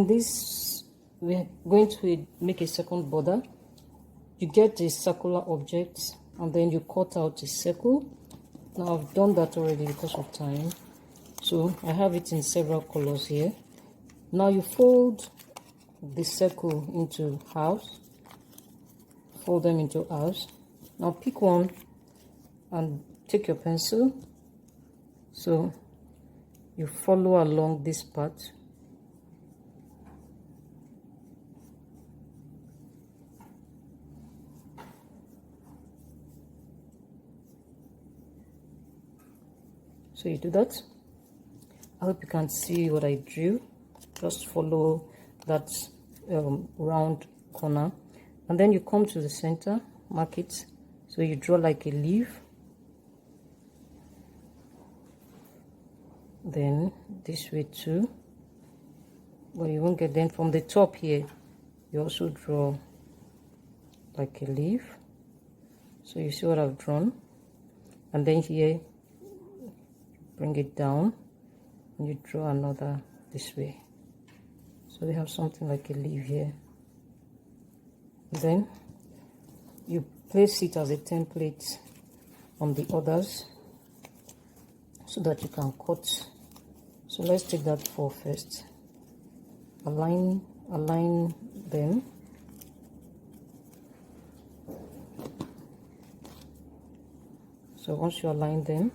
then this, we're going to make a second border. You get a circular object and then you cut out a circle. Now I've done that already because of time, so I have it in several colors here. Now you fold the circle into halves, fold them into halves. Now pick one and take your pencil, so you follow along this part. So you do that. I hope you can see what I drew. Just follow that round corner, and then you come to the center, mark it, so you draw like a leaf. Then this way too, but you won't get. Then from the top here you also draw like a leaf, so you see what I've drawn. And then here bring it down and you draw another this way, so we have something like a leaf here. Then you place it as a template on the others so that you can cut. So let's take that 4 first. Align them. So once you align them,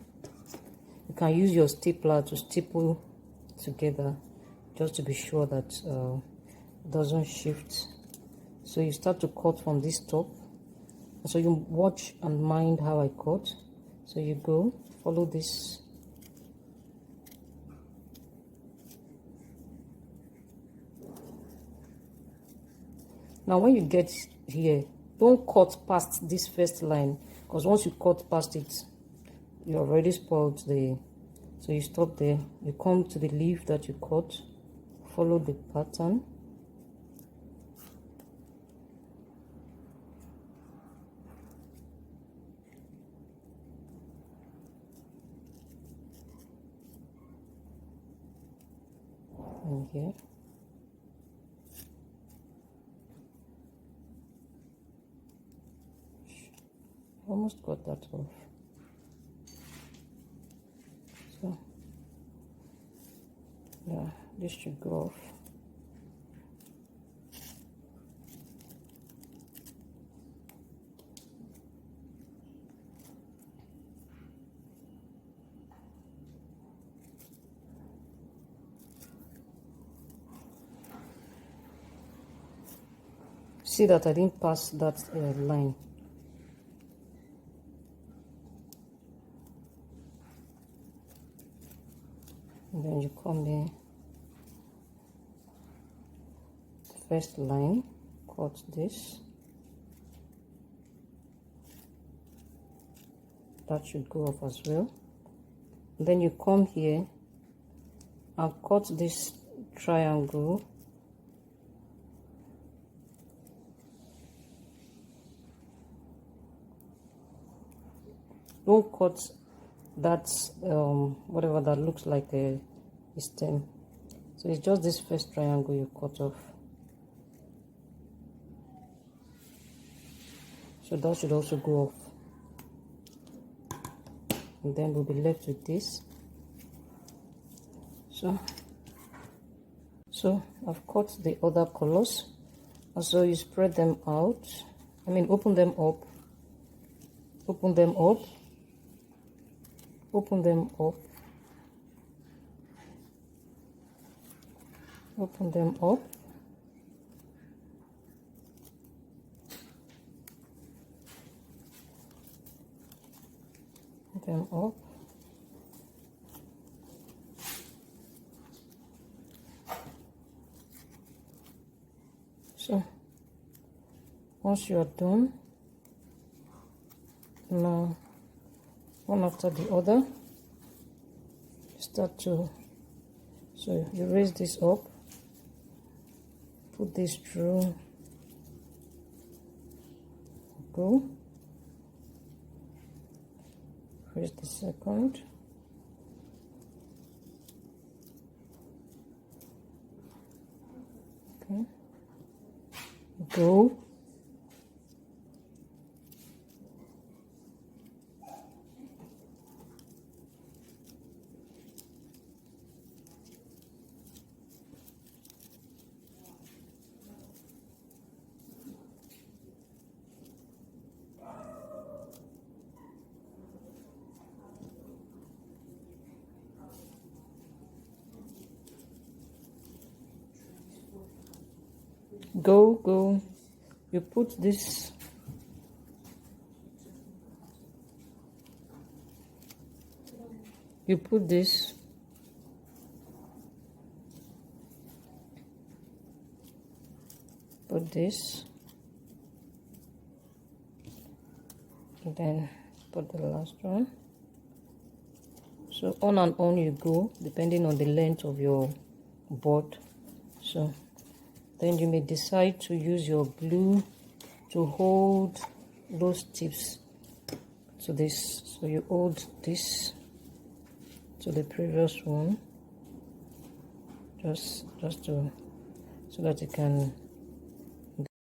you can use your stapler to staple together, just to be sure that it doesn't shift. So you start to cut from this top. So you watch and mind how I cut. So you go follow this. Now when you get here, don't cut past this first line, because once you cut past it, you already spoiled the. So you stop there, you come to the leaf that you cut, follow the pattern. And here. Almost got that off. So yeah, this should go off. See that I didn't pass that line. And then you come here, first line, cut this. That should go off as well. And then you come here and cut this triangle. Don't cut that whatever that looks like a stem. So it's just this first triangle you cut off. So that should also go off. And then we'll be left with this. So I've cut the other colors, and so you spread them out. I mean, open them up, open them up, open them up, open them up, them up. So once you are done, now one after the other, start to, so you raise this up, put this through, go, raise the second, Okay. Go. Go. You put this. You put this. Put this. And then put the last one. So on and on you go, depending on the length of your board. So then you may decide to use your glue to hold those tips to this. So you hold this to the previous one, just to so that you can